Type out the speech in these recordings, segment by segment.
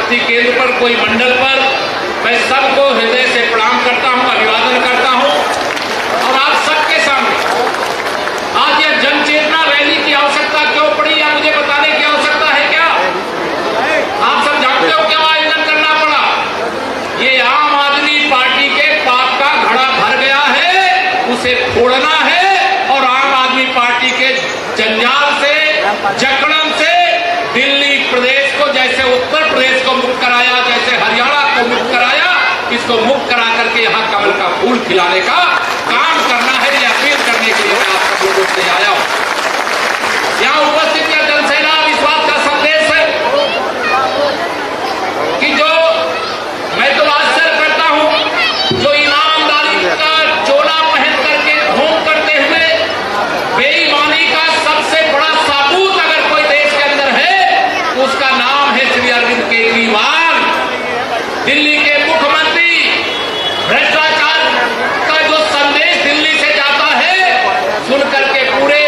शक्ति केंद्र पर, कोई मंडल पर, मैं सबको हृदय से प्रणाम करता हूं, अभिवादन करता हूं। और आप सबके सामने आज यह जन चेतना रैली की आवश्यकता क्यों पड़ी, या मुझे बताने की आवश्यकता है क्या? आप सब जानते हो क्यों आयोजन करना पड़ा? ये आम आदमी पार्टी के पाप का घड़ा भर गया है, उसे फोड़ना है और आम आदमी पार्टी के जंजाल से, जकड़न से दिल्ली प्रदेश को, जैसे उत्तर प्रदेश को मुक्त कराया, जैसे हरियाणा को मुक्त कराया, इसको मुक्त करा करके यहाँ कमल का फूल खिलाने का काम करना है। यह अपील करने के लिए मैं आप सब लोगों से आया हूं। यहाँ उपस्थित यह जनसेना इस बात का संदेश है कि जो मैं तो आश्चर्य करता हूं, जो ईमानदारी का चोला पहन करके घूम करते हुए बेईमानी का सबसे बड़ा साबूत अगर कोई देश के अंदर है, उसका नाम है श्री अरविंद केजरीवाल, दिल्ली के मुख्यमंत्री। भ्रष्टाचार का जो संदेश दिल्ली से जाता है, सुन करके पूरे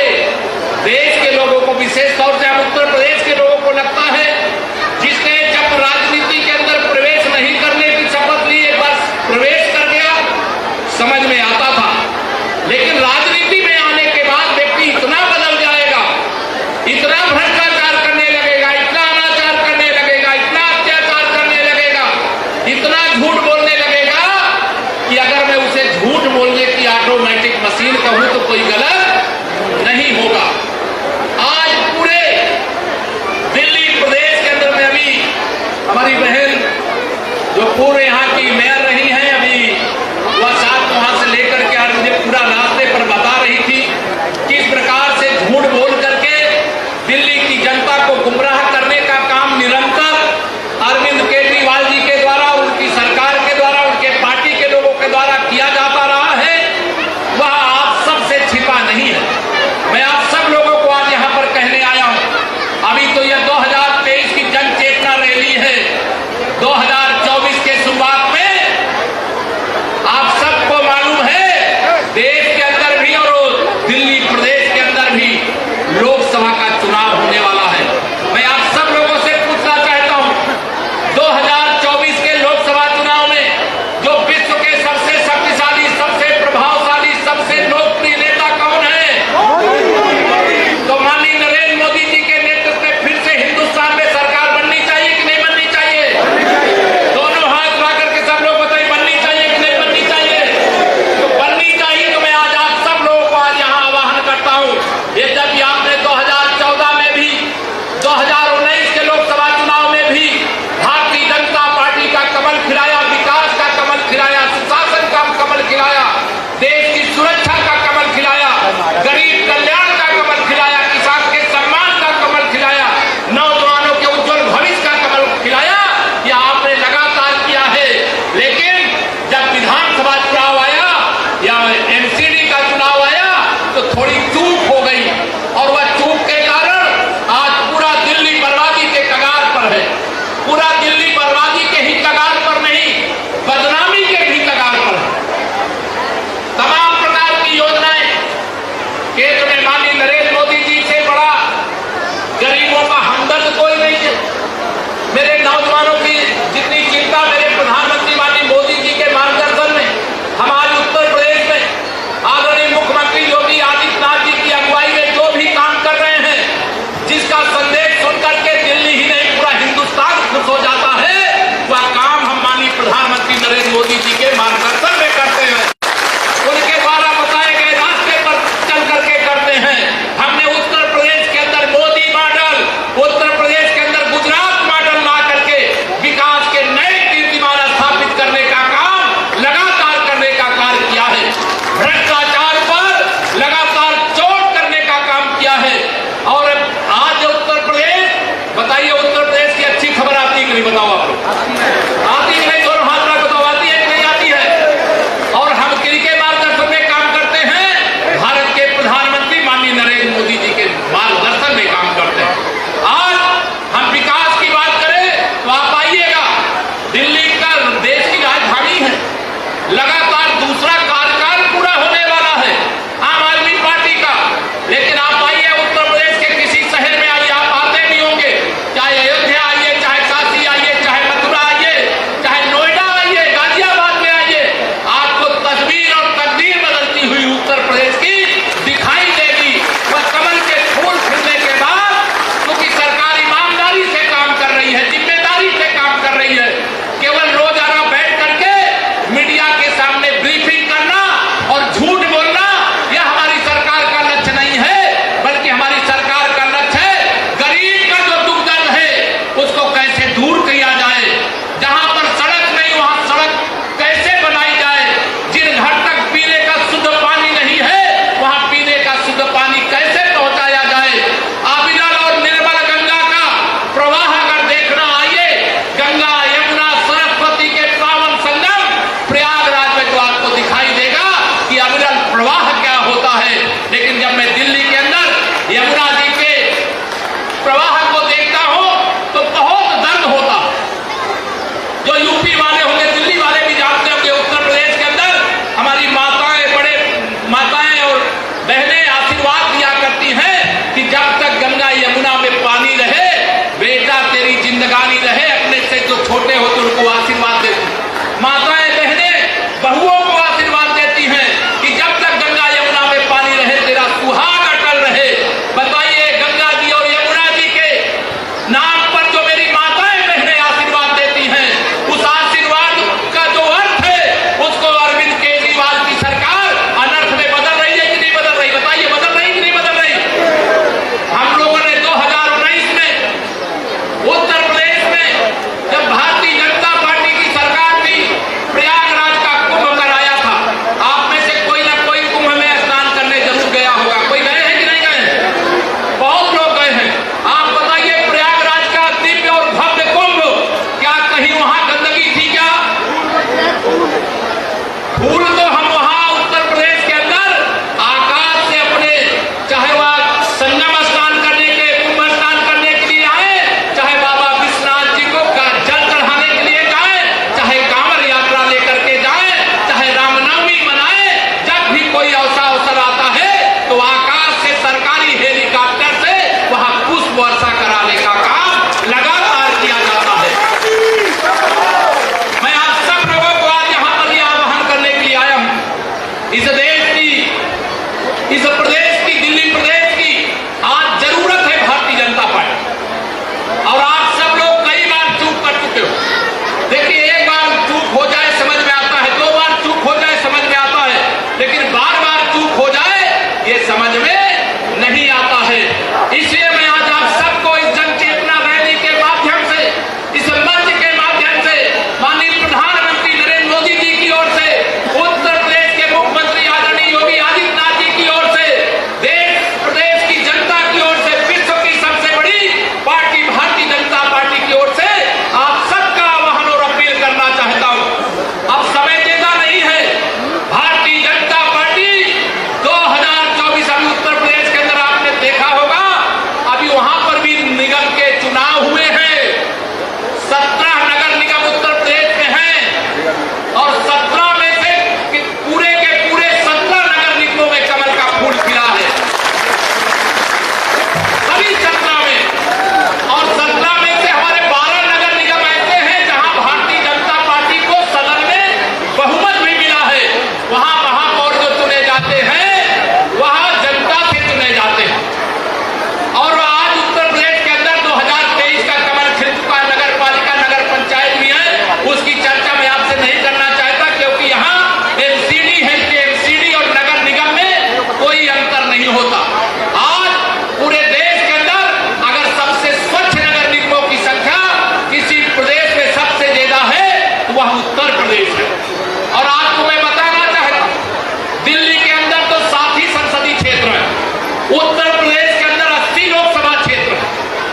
उत्तर प्रदेश के अंदर 80 लोकसभा क्षेत्र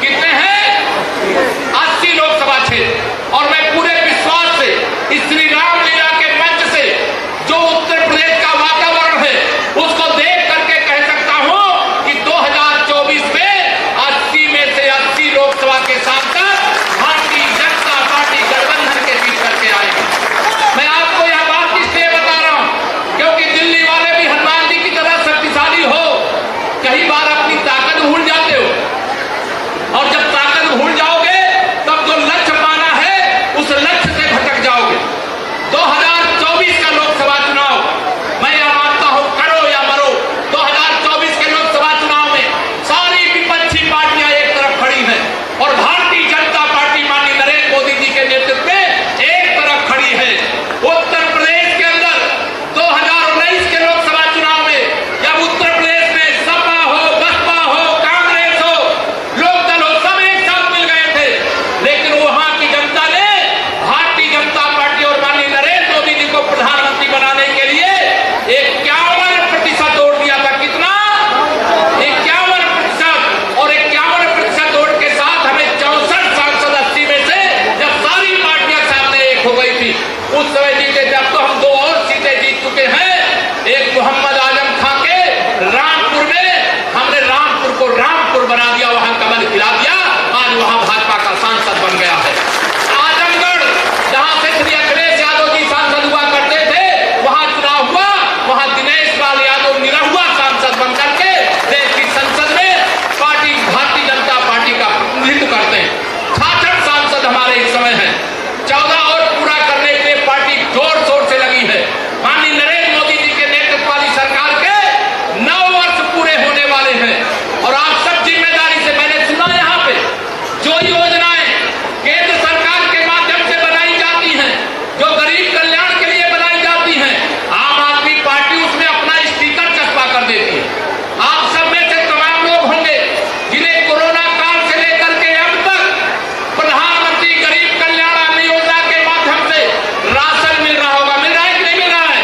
कितने हैं? 80 लोकसभा क्षेत्र। और मैं पूरे विश्वास से इस श्री राम लीला के मंच से जो उत्तर प्रदेश का वातावरण है उसको देख करके कह सकता हूं कि 2024 में 80 में से 80 लोकसभा के सांसद भारतीय जनता पार्टी गठबंधन के जीत करके आएंगे। मैं आपको यह बात इसलिए बता रहा हूं क्योंकि दिल्ली वाले भी हनुमान जी की तरह शक्तिशाली हो, कई बार अपनी ताकत भूल जाते हो, और जब ताकत भूल जाओगे तब जो लक्ष्य पाना है उस लक्ष्य से भटक जाओगे। 2024 का लोकसभा चुनाव मैं यह मानता हूं, करो या मरो, 2024 के लोकसभा चुनाव में सारी विपक्षी पार्टियां एक तरफ खड़ी हैं और भारतीय जनता पार्टी माननीय नरेंद्र मोदी जी के नेतृत्व में एक तरफ खड़ी है। उत्तर प्रदेश के अंदर 2019 के लोकसभा चुनाव में जब उत्तर प्रदेश में सपा हो, बसपा हो, कांग्रेस हो, लोकदल हो, सब एक साथ मिल गए थे, लेकिन वहां की जनता ने भारतीय जनता पार्टी और माननीय नरेंद्र मोदी जी को प्रधानमंत्री बनाने के लिए 51% वोट दिया था। कितना? 51%। और 51% वोट के साथ हमें 64 सांसद 80 में से जब सारी पार्टियां सामने एक हो गई थी उस समय जीते। जब तो हम 2 और सीटें जीत चुके हैं, एक मोहम्मद आजम खां के रामपुर में हमने रामपुर को रामपुर बना दिया, वहां कमल खिला दिया, आज वहां भाजपा का सांसद बन गया है। आजमगढ़ जहां से श्री अखिलेश यादव जी सांसद हुआ करते थे वहां चुनाव हुआ, वहां दिनेश लाल यादव निरहुआ सांसद बन करके देश की संसद में पार्टी भारतीय जनता पार्टी का प्रतिनिधित्व करते हैं। 66 सांसद हमारे इस समय हैं, 14 और पूरा करने के लिए पार्टी जोर शोर से लगी है। माननीय नरेंद्र मोदी जी के नेतृत्व वाली सरकार के 9 वर्ष पूरे होने वाले हैं और आप सब जिम्मेदारी से, मैंने सुना यहाँ पे जो योजनाएं केंद्र सरकार के माध्यम से बनाई जाती हैं, जो गरीब कल्याण के लिए बनाई जाती हैं, आम आदमी पार्टी उसमें अपना स्टिकर चस्पा कर देती है। आप सब में से तमाम लोग होंगे जिन्हें कोरोना काल से लेकर के अब तक प्रधानमंत्री गरीब कल्याण अन्न योजना के माध्यम से राशन मिल रहा होगा। मिल रहा है कि नहीं मिल रहा है?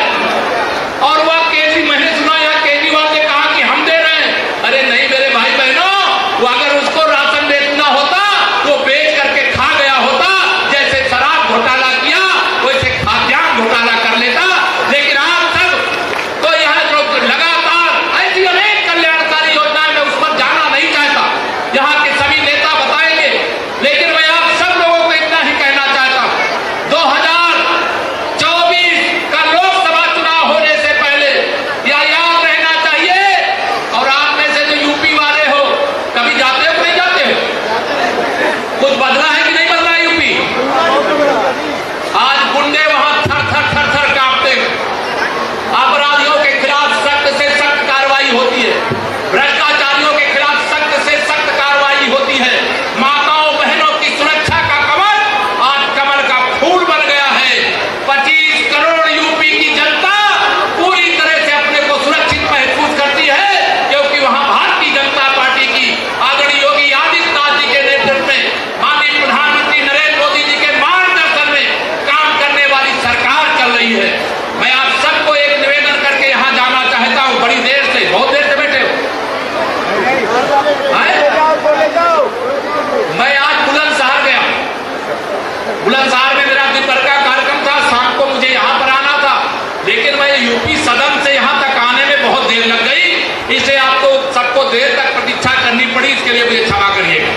और वह मैंने सुना यहाँ केजरीवाल ने कहा कि हम दे रहे हैं। अरे नहीं मेरे भाई बहनों, वो अगर उसको राशन बेचना होता वो बेच करके खा गया होता, जैसे शराब घोटाला किया वैसे खाद्यान्न घोटाला कर लेता। लेकिन आप सब तो यहाँ जो लगातार ऐसी अनेक कल्याणकारी योजनाएं, मैं उस पर जाना नहीं चाहता, यहाँ के सभी नेता बताएंगे, लेकिन मैं आप सब लोगों को इतना ही कहना चाहता हूं, 2024 का लोकसभा चुनाव होने से पहले यह याद रहना चाहिए। और आप में से जो यूपी वाले हो, कभी जाते हो कि नहीं जाते हो? कुछ बदला है कि नहीं बदला है यूपी? आज गुंडे वहां थर थर थर थर कांपते हैं। अपराधियों के खिलाफ सख्त से सख्त कार्रवाई होती है, भ्रष्टाचारियों के खिलाफ सख्त से सख्त कार्रवाई होती है। माताओं बहनों की सुरक्षा का कमल आज कमल का फूल बन गया है। 25 करोड़ यूपी की जनता पूरी तरह से अपने को सुरक्षित महसूस करती है, क्योंकि वहां भारतीय जनता पार्टी की आदरणीय योगी आदित्यनाथ जी के नेतृत्व में माननीय प्रधानमंत्री नरेंद्र मोदी जी के मार्गदर्शन में काम करने वाली सरकार चल रही है। मैं आप सबको एक निवेदन करके यहां जाना चाहता हूं। बड़ी देर से, बहुत देर से बैठे हो। मैं आज बुलंदशहर गया, बुलंदशहर में मेरा दिन भर का कार्यक्रम था, शाम को मुझे यहाँ पर आना था, लेकिन मैं यूपी सदन से यहाँ तक आने में बहुत देर लग गई, इसलिए आपको सबको देर तक प्रतीक्षा करनी पड़ी, इसके लिए मुझे क्षमा करिएगा।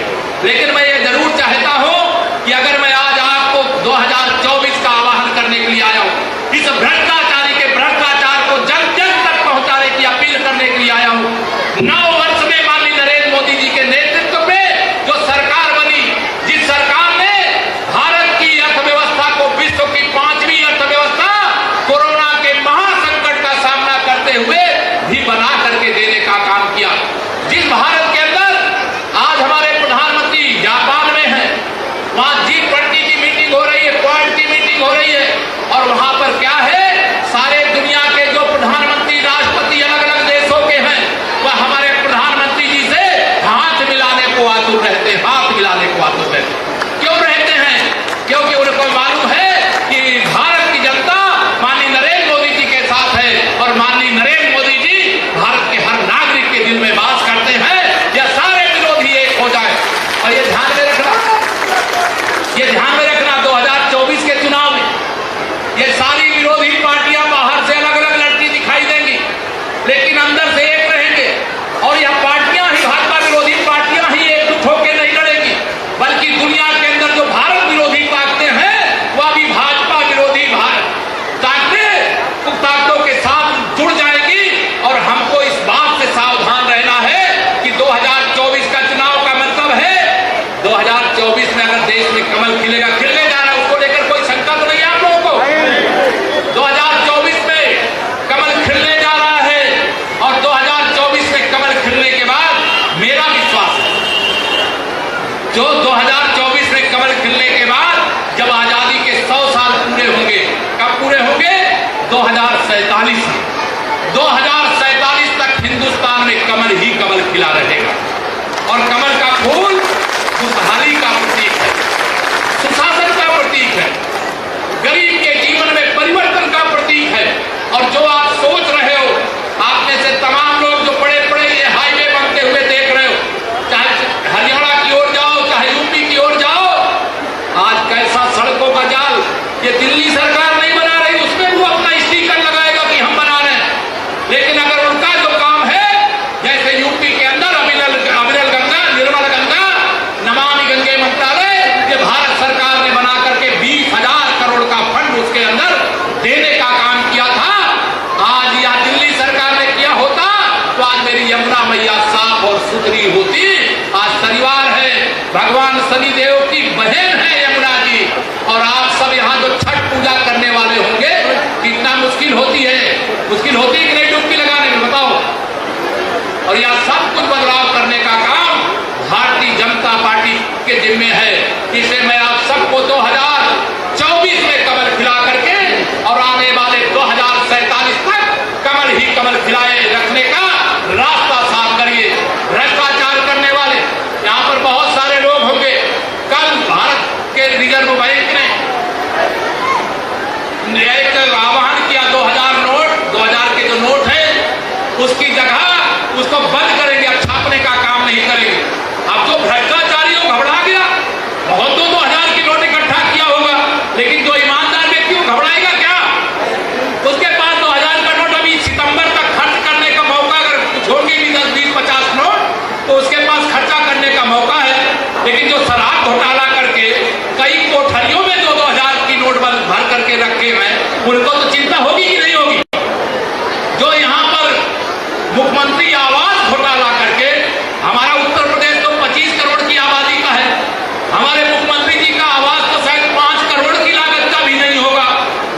लेकिन मैं ये जरूर चाहता हूं कि अगर मैं आज आपको 2024 का आह्वान करने के लिए आया हूं, इस भ्रष्टाचारी के भ्रष्टाचार को जन जन तक पहुंचाने की अपील करने के लिए आया हूं। 9 वर्ष में माननीय नरेंद्र मोदी जी के नेतृत्व में जो सरकार बनी, जिस सरकार ने भारत की अर्थव्यवस्था को विश्व की 5वीं अर्थव्यवस्था कोरोना के महासंकट का सामना करते हुए भी बना करके देने का काम किया, जिस भारत के अंदर आज हमारे प्रधानमंत्री देश में कमल खिलेगा, खिलने जा रहा है, उसको लेकर कोई शंका तो नहीं है आप लोगों को। 2024 में कमल खिलने जा रहा है और 2024 में कमल खिलने के बाद मेरा विश्वास है, जो 2024 में कमल खिलने के बाद जब आजादी के 100 साल पूरे होंगे, कब पूरे होंगे? 2047 में। 2047 तक हिंदुस्तान में कमल ही कमल खिला रहेगा और कमल का फूल खुशहाली का प्रतीक है, सुशासन का प्रतीक है, गरीब के जीवन में परिवर्तन का प्रतीक है। और जो आप सोच रहे हो, आप में से तमाम लोग जो बड़े बड़े ये हाईवे बनते हुए देख रहे हो, चाहे हरियाणा की ओर जाओ, चाहे यूपी की ओर जाओ, आज कैसा सड़कों का जाल, ये दिल्ली सरकार नहीं बना रही, उसमें वो अपना स्टिकर लगाएगा कि हम बना रहे हैं। लेकिन अगर उनका जो काम है, जैसे यूपी के अंदर अविरल गंगा, निर्मल गंगा, नमामि गंगे मंत्रालय, ये भारत सरकार ने बना करके 20,000 करोड़ का फंड उसके अंदर देने का काम किया था। आज या दिल्ली सरकार ने किया होता तो आज मेरी यमुना मैया साफ और सुथरी होती। आज शनिवार है, भगवान शनिदेव की बहन है यमुना जी, और आप सब यहाँ जो छठ पूजा करने वाले होंगे, कितना मुश्किल होती है, मुश्किल होती है कि नहीं डुबकी लगाने में, बताओ। और यह सब कुछ बदलाव करने का काम भारतीय जनता पार्टी के जिम्मे है। इसे मैं आप सबको 2024 में कमल खिला करके और आने वाले 2047 तक कमल ही कमल खिलाए रखने का रास्ता साफ करिए। भ्रष्टाचार करने वाले यहाँ पर बहुत सारे लोग होंगे। कल भारत के रिजर्व बैंक ने एक आह्वान किया, 2000 नोट, 2000 के जो नोट है उसकी जगह उसको बंद करेंगे, अब छापने का काम नहीं करेंगे। अब जो भ्रष्टाचारी हो घबरा गया, बहुत 2000 की नोट इकट्ठा किया होगा, लेकिन जो ईमानदार व्यक्ति वो घबराएगा क्या? उसके पास 2000 का नोट अभी सितंबर तक खर्च करने का मौका, अगर कुछ होंगे भी 10, 20, 50 नोट, तो उसके पास खर्चा करने का मौका है। लेकिन जो शराब घोटाला करके कई कोठरियों में 2000 की नोट भर करके रखे हैं, उनको तो चिंता होगी कि नहीं होगी? जो यहाँ पर मुख्यमंत्री आवास घोटाला करके, हमारा उत्तर प्रदेश तो 25 करोड़ की आबादी का है, हमारे मुख्यमंत्री जी का आवास तो शायद 5 करोड़ की लागत का भी नहीं होगा।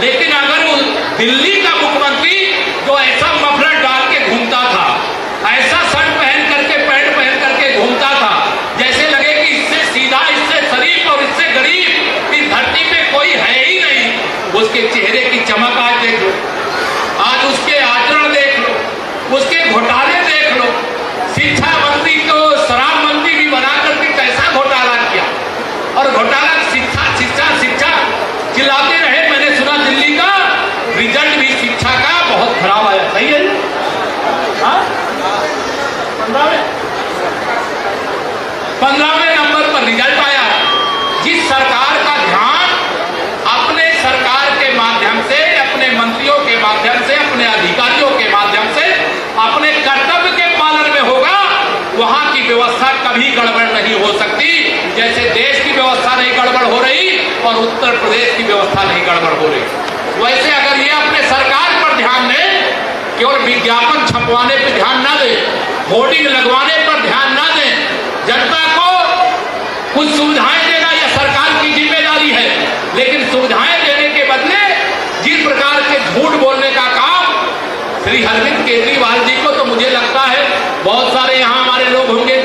लेकिन अगर वो दिल्ली का मुख्यमंत्री जो ऐसा मफलर डाल के घूमता था, ऐसा शर्ट पहन करके, पैंट पहन करके घूमता था, जैसे लगे कि इससे सीधा, इससे शरीफ और इससे गरीब इस धरती पे कोई है ही नहीं। उसके चेहरे की चमक आज देख लो, आज उसके आचरण देख लो, उसके घोटाले देख लो। शिक्षा मंत्री को शराब मंत्री भी बना करके कैसा घोटाला किया, और घोटाला शिक्षा शिक्षा शिक्षा चिल्लाते रहे। मैंने सुना दिल्ली का रिजल्ट भी शिक्षा का बहुत खराब आया, सही है? हाँ, 15वें नंबर पर रिजल्ट आया। जिस सरकार का ध्यान अपने सरकार के माध्यम से, अपने मंत्रियों के माध्यम से, अपने अधिकारियों के माध्यम से, अपने कर्तव्य के पालन में होगा, वहां की व्यवस्था कभी गड़बड़ नहीं हो सकती। जैसे देश की व्यवस्था नहीं गड़बड़ हो रही और उत्तर प्रदेश की व्यवस्था नहीं गड़बड़ हो रही, वैसे अगर ये अपने सरकार पर ध्यान दें, केवल विज्ञापन छपवाने पर ध्यान ना दें, होर्डिंग लगवाने पर ध्यान ना दें, जनता को कुछ सुविधाएं देना यह सरकार की जिम्मेदारी है। लेकिन सुविधाएं देने के बदले जिस प्रकार के झूठ बोलने का काम श्री अरविंद केजरीवाल जी को, तो मुझे लगता है बहुत सारे यहाँ हमारे लोग होंगे,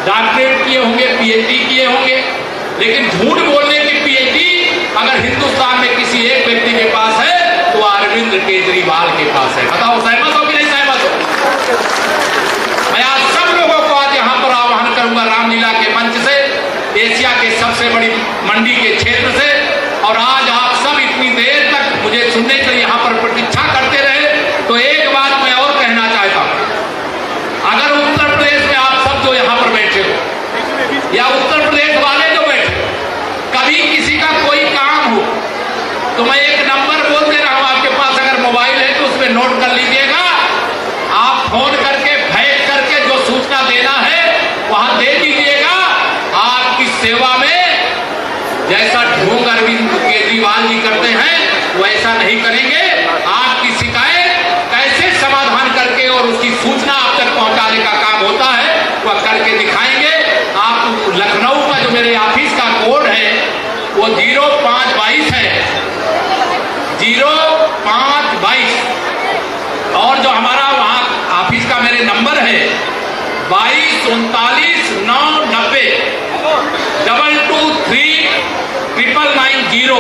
डॉक्टरेट किए होंगे, पीएचडी किए होंगे, लेकिन झूठ बोलने की पीएचडी अगर हिंदुस्तान में किसी एक व्यक्ति के पास है तो अरविंद केजरीवाल के पास है। बताओ सहमत हो कि नहीं सहमत हो? मैं आज सब लोगों को आज यहाँ पर आह्वान करूंगा रामलीला के मंच से, एशिया के सबसे बड़ी मंडी के क्षेत्र से, और आज आप सब इतनी देर तक मुझे सुनने के लिए यहाँ पर प्रतीक्षा करते रहे, तो एक बात मैं और कहना चाहता हूँ। अगर उत्तर प्रदेश में आप सब जो यहाँ पर बैठे हो, या उत्तर प्रदेश वाले जो बैठे, कभी किसी का कोई काम हो, तो मैं एक नंबर बोल दे रहा हूँ आपके पास, अगर मोबाइल है तो उसमें नोट कर लीजिएगा। आप फोन करके भेज करके जो सूचना देना है वहां दे दीजिएगा। आपकी सेवा में जैसा ढोंग अरविंद केजरीवाल जी करते हैं वैसा नहीं करेंगे। आपकी शिकायत कैसे समाधान करके और उसकी सूचना आप तक पहुंचाने का काम होता है वह करके दिखाएंगे। आप लखनऊ का जो मेरे ऑफिस का कोड है वो 0522 है, 0522। और जो हमारा वहां ऑफिस का मेरे नंबर है 223990 2239990,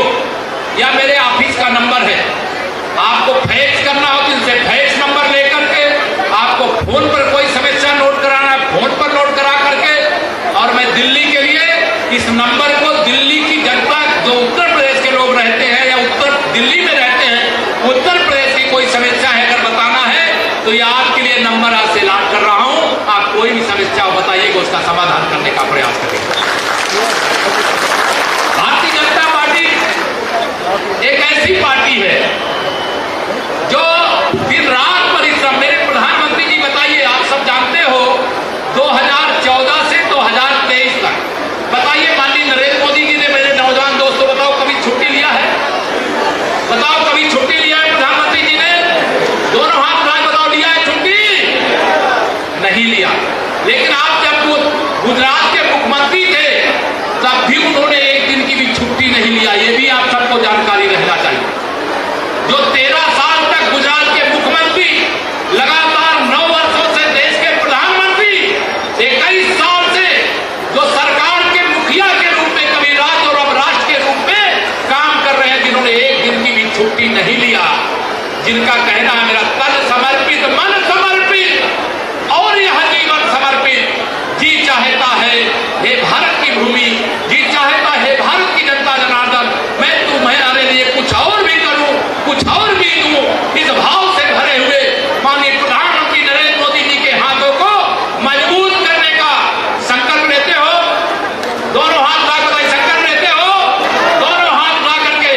या मेरे ऑफिस का नंबर है। आपको फैक्स करना हो तो इनसे फैक्स नंबर लेकर के, आपको फोन पर कोई समस्या नोट कराना है फोन पर नोट करा करके, और मैं दिल्ली के लिए इस नंबर को दिल्ली की जनता, जो उत्तर प्रदेश के लोग रहते हैं या उत्तर दिल्ली में रहते हैं, उत्तर प्रदेश की कोई समस्या है अगर बताना है तो ये आपके लिए नंबर आज से ऐलान कर रहा हूं। आप कोई भी समस्या हो बताइएगा, उसका समाधान करने का प्रयास करेंगे। भारतीय जनता पार्टी एक ऐसी पार्टी है जो दिन रात परिश्रम, मेरे प्रधानमंत्री जी बताइए, आप सब जानते हो 2014 से 2023 तक, बताइए माननीय नरेंद्र मोदी जी ने, मेरे नौजवान दोस्तों बताओ कभी छुट्टी लिया है? बताओ कभी छुट्टी लिया है प्रधानमंत्री जी ने? दोनों हाथ उठाए बताओ, लिया है छुट्टी? नहीं लिया। लेकिन आप जब गुजरात के मुख्यमंत्री थे तब भी उन्होंने एक दिन की भी छुट्टी नहीं लिया, ये भी आप सबको जानकारी रहना चाहिए। जो 13 साल तक गुजरात के मुख्यमंत्री, लगातार 9 वर्षों से देश के प्रधानमंत्री, 21 साल से जो सरकार के मुखिया के रूप में, कभी राज्य और अब राष्ट्र के रूप में काम कर रहे हैं, जिन्होंने एक दिन की भी छुट्टी नहीं लिया, जिनका कहना है मेरा तन समर्पित, मन समर्पित और यह जीवन समर्पित, जी चाहता है हे भारत की भूमि, जी चाहता है भारत की जनता जनार्दन, मैं तुम्हारे लिए कुछ और भी करूं, कुछ और भी दूं, इस भाव से भरे हुए माननीय प्रधानमंत्री नरेंद्र मोदी जी के हाथों को मजबूत करने का संकल्प लेते हो। दोनों हाथ ला कर संकल्प लेते हो, दोनों हाथ ला करके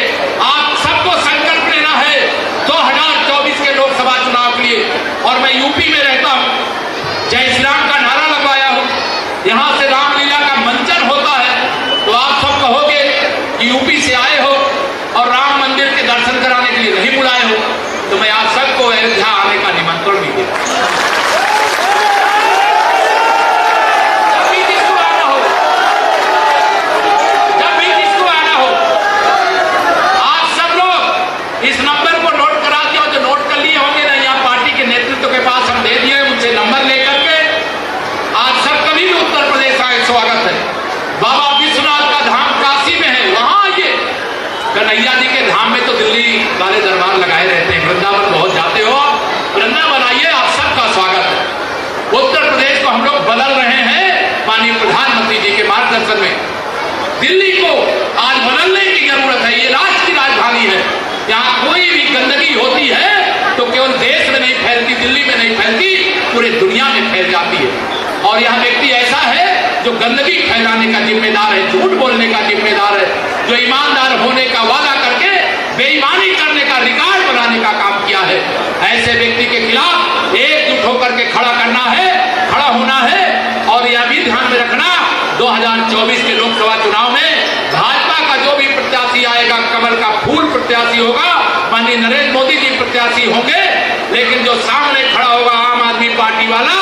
आप सबको संकल्प लेना है 2024 के लोकसभा चुनाव के लिए। और मैं यूपी में रहता हूं, जय श्री राम का नारा लगवाया हूं, यहां से रामलीला का मंचन होता है, तो आप सब कहोगे कि यूपी से आए हो और राम मंदिर के दर्शन कराने के लिए नहीं बुलाए हो, तो मैं आप सबको अयोध्या आने का निमंत्रण भी देता हूं। जब भी जिसको आना हो, जब भी जिसको आना हो, आप सब लोग इस नंबर को नोट करा दिया, जो नोट कर लिए होंगे ना, यहाँ पार्टी के नेतृत्व के पास हम दे दिए, उनसे नंबर लेकर के आज सब कभी भी उत्तर प्रदेश आए, स्वागत है। बाबा विश्वनाथ का धाम काशी में है, वहां आइए। कन्हैया जी के धाम में तो दिल्ली वाले दरबार लगाए रहते हैं, वृंदावन बहुत जाते हो, वृंदावन आइए, आप सबका स्वागत है। उत्तर प्रदेश को हम लोग बदल रहे हैं माननीय प्रधानमंत्री जी के मार्गदर्शन में। दिल्ली को आज बदलने की जरूरत है, ये राष्ट्र की राजधानी है, यहाँ कोई भी गंदगी होती है तो केवल देश में नहीं फैलती, दिल्ली में नहीं फैलती, पूरे दुनिया में फैल जाती है। और यह व्यक्ति ऐसा है जो गंदगी फैलाने का जिम्मेदार है, झूठ बोलने का जिम्मेदार है, जो ईमानदार होने का वादा करके बेईमानी करने का रिकॉर्ड बनाने का काम किया है। ऐसे व्यक्ति के खिलाफ एकजुट होकर के खड़ा करना है, खड़ा होना है। और यह भी ध्यान में रखना, 2024 के लोकसभा चुनाव में भाजपा का जो भी प्रत्याशी आएगा, कमल का फूल प्रत्याशी होगा, माननीय नरेंद्र मोदी जी प्रत्याशी होंगे, लेकिन जो सामने खड़ा होगा आम आदमी पार्टी वाला,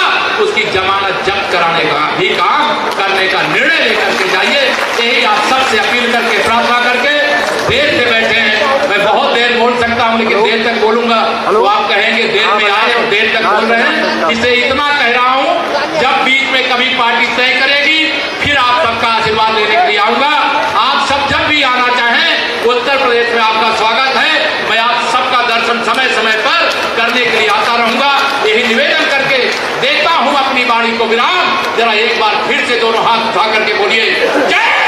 उसकी जमानत जब्त कराने का भी काम करने का निर्णय लेकर के जाइए। यही आप सबसे अपील करके, प्रार्थना करके, देर से बैठे हैं, मैं बहुत देर बोल सकता हूं, लेकिन देर तक बोलूंगा तो आप कहेंगे देर में आए और देर तक बोल रहे हैं। इसे इतना कह रहा हूं, जब बीच में कभी पार्टी तय करेगी फिर आप सबका आशीर्वाद लेने के लिए आऊंगा। आप सब जब भी आना चाहें, उत्तर प्रदेश में आपका स्वागत है। मैं आप सबका दर्शन समय समय पर करने के लिए आता रहूंगा, यही निवेदन करके देता हूं अपनी वाणी को विराम। जरा एक बार फिर से दोनों हाथ उठा करके बोलिए जय